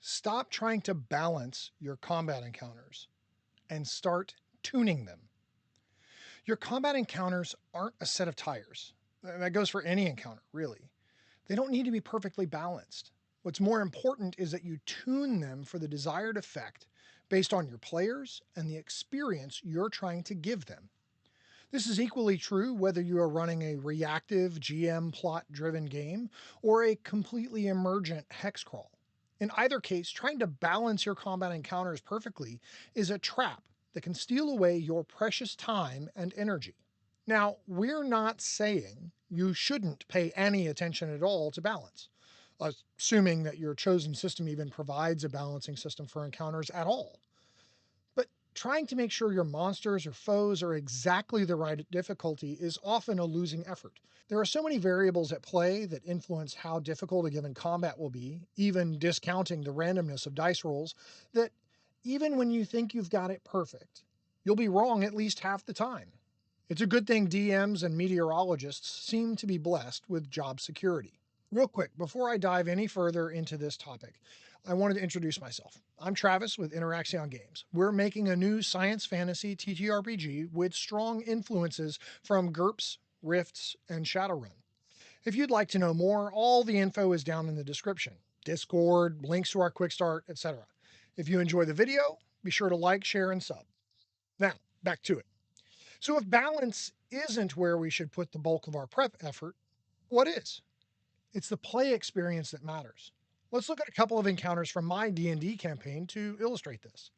Stop trying to balance your combat encounters and start tuning them. Your combat encounters aren't a set of tires. That goes for any encounter, really. They don't need to be perfectly balanced. What's more important is that you tune them for the desired effect based on your players and the experience you're trying to give them. This is equally true whether you are running a reactive GM plot driven game or a completely emergent hex crawl. In either case, trying to balance your combat encounters perfectly is a trap that can steal away your precious time and energy. Now, we're not saying you shouldn't pay any attention at all to balance, assuming that your chosen system even provides a balancing system for encounters at all. But trying to make sure your monsters or foes are exactly the right difficulty is often a losing effort. There are so many variables at play that influence how difficult a given combat will be, even discounting the randomness of dice rolls, that even when you think you've got it perfect, you'll be wrong at least half the time. It's a good thing DMs and meteorologists seem to be blessed with job security. Real quick, before I dive any further into this topic, I wanted to introduce myself. I'm Travis with Interaction Games. We're making a new science fantasy TTRPG with strong influences from GURPS, Rifts, and Shadowrun. If you'd like to know more, all the info is down in the description. Discord, links to our quick start, etc. If you enjoy the video, be sure to like, share, and sub. Now, back to it. So if balance isn't where we should put the bulk of our prep effort, what is? It's the play experience that matters. Let's look at a couple of encounters from my D&D campaign to illustrate this.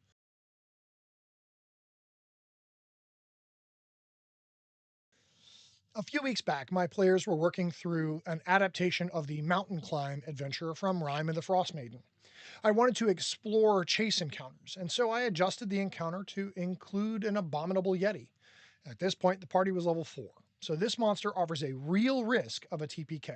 A few weeks back, my players were working through an adaptation of the mountain climb adventure from Rime of the Frost Maiden. I wanted to explore chase encounters, and so I adjusted the encounter to include an abominable yeti. At this point, the party was level 4, so this monster offers a real risk of a TPK.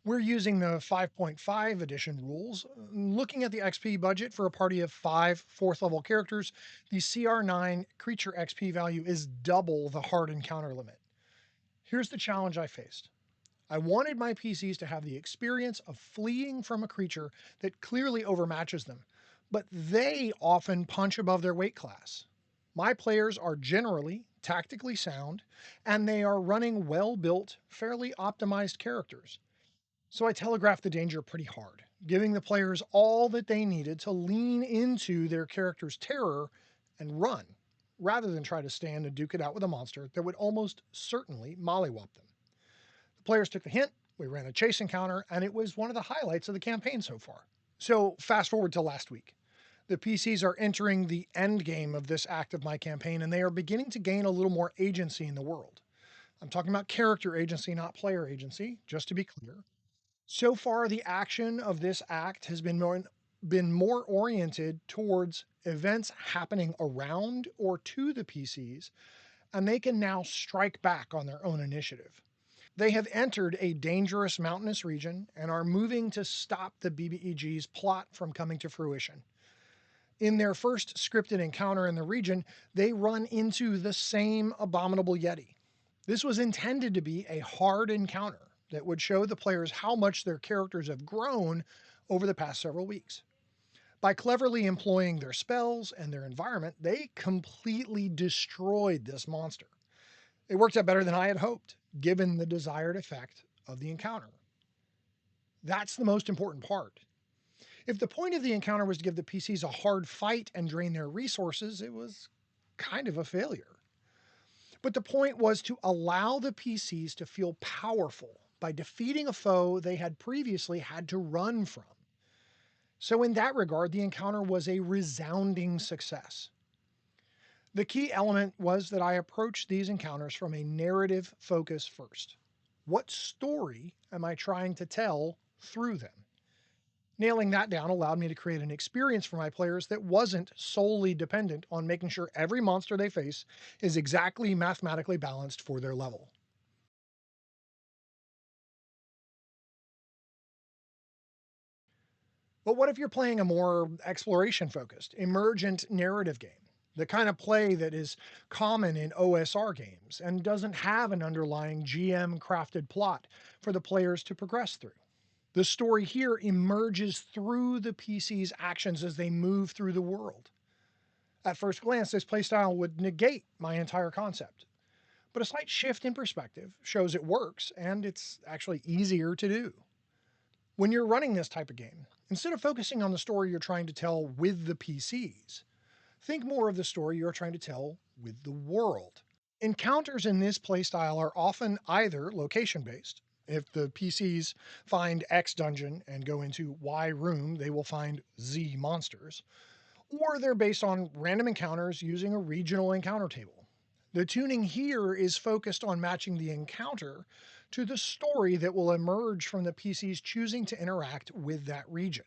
We're using the 5.5 edition rules. Looking at the XP budget for a party of 5 4th level characters, the CR9 creature XP value is double the hard encounter limit. Here's the challenge I faced. I wanted my PCs to have the experience of fleeing from a creature that clearly overmatches them, but they often punch above their weight class. My players are generally tactically sound, and they are running well-built, fairly optimized characters. So I telegraphed the danger pretty hard, giving the players all that they needed to lean into their character's terror and run, rather than try to stand and duke it out with a monster that would almost certainly mollywop them. The players took the hint, we ran a chase encounter, and it was one of the highlights of the campaign so far. So fast forward to last week. The PCs are entering the end game of this act of my campaign, and they are beginning to gain a little more agency in the world. I'm talking about character agency, not player agency, just to be clear. So far, the action of this act has been more oriented towards events happening around or to the PCs, and they can now strike back on their own initiative. They have entered a dangerous mountainous region and are moving to stop the BBEG's plot from coming to fruition. In their first scripted encounter in the region, they run into the same abominable yeti. This was intended to be a hard encounter that would show the players how much their characters have grown over the past several weeks. By cleverly employing their spells and their environment, they completely destroyed this monster. It worked out better than I had hoped, given the desired effect of the encounter. That's the most important part. If the point of the encounter was to give the PCs a hard fight and drain their resources, it was kind of a failure. But the point was to allow the PCs to feel powerful by defeating a foe they had previously had to run from. So in that regard, the encounter was a resounding success. The key element was that I approached these encounters from a narrative focus first. What story am I trying to tell through them? Nailing that down allowed me to create an experience for my players that wasn't solely dependent on making sure every monster they face is exactly mathematically balanced for their level. But what if you're playing a more exploration focused, emergent narrative game? The kind of play that is common in OSR games and doesn't have an underlying GM crafted plot for the players to progress through. The story here emerges through the PC's actions as they move through the world. At first glance, this playstyle would negate my entire concept, but a slight shift in perspective shows it works and it's actually easier to do. When you're running this type of game, instead of focusing on the story you're trying to tell with the PCs, think more of the story you're trying to tell with the world. Encounters in this playstyle are often either location based. If the PCs find X dungeon and go into Y room, they will find Z monsters, or they're based on random encounters using a regional encounter table. The tuning here is focused on matching the encounter to the story that will emerge from the PCs choosing to interact with that region.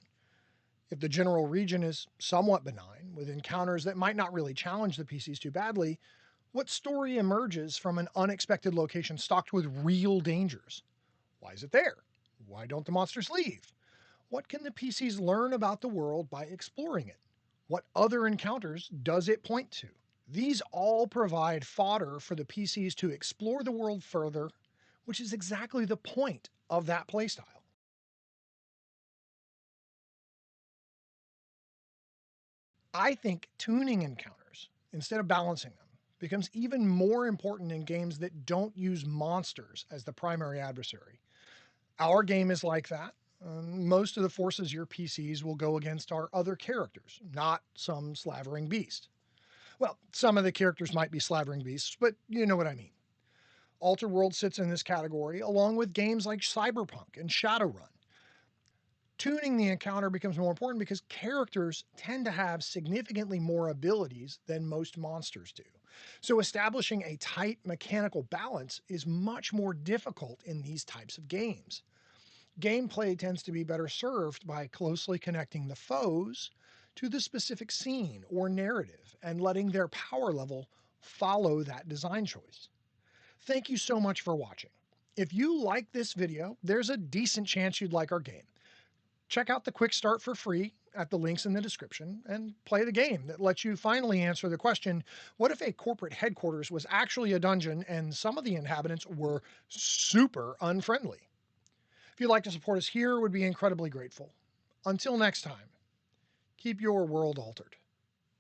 If the general region is somewhat benign, with encounters that might not really challenge the PCs too badly, what story emerges from an unexpected location stocked with real dangers? Why is it there? Why don't the monsters leave? What can the PCs learn about the world by exploring it? What other encounters does it point to? These all provide fodder for the PCs to explore the world further, which is exactly the point of that playstyle. I think tuning encounters instead of balancing them becomes even more important in games that don't use monsters as the primary adversary. Our game is like that. Most of the forces your PCs will go against are other characters, not some slavering beast. Well, some of the characters might be slavering beasts, but you know what I mean. Alter World sits in this category along with games like Cyberpunk and Shadowrun. Tuning the encounter becomes more important because characters tend to have significantly more abilities than most monsters do. So, establishing a tight mechanical balance is much more difficult in these types of games. Gameplay tends to be better served by closely connecting the foes to the specific scene or narrative and letting their power level follow that design choice. Thank you so much for watching. If you like this video, there's a decent chance you'd like our game. Check out the quick start for free at the links in the description and play the game that lets you finally answer the question, what if a corporate headquarters was actually a dungeon and some of the inhabitants were super unfriendly? If you'd like to support us here, would be incredibly grateful. Until next time, keep your world altered.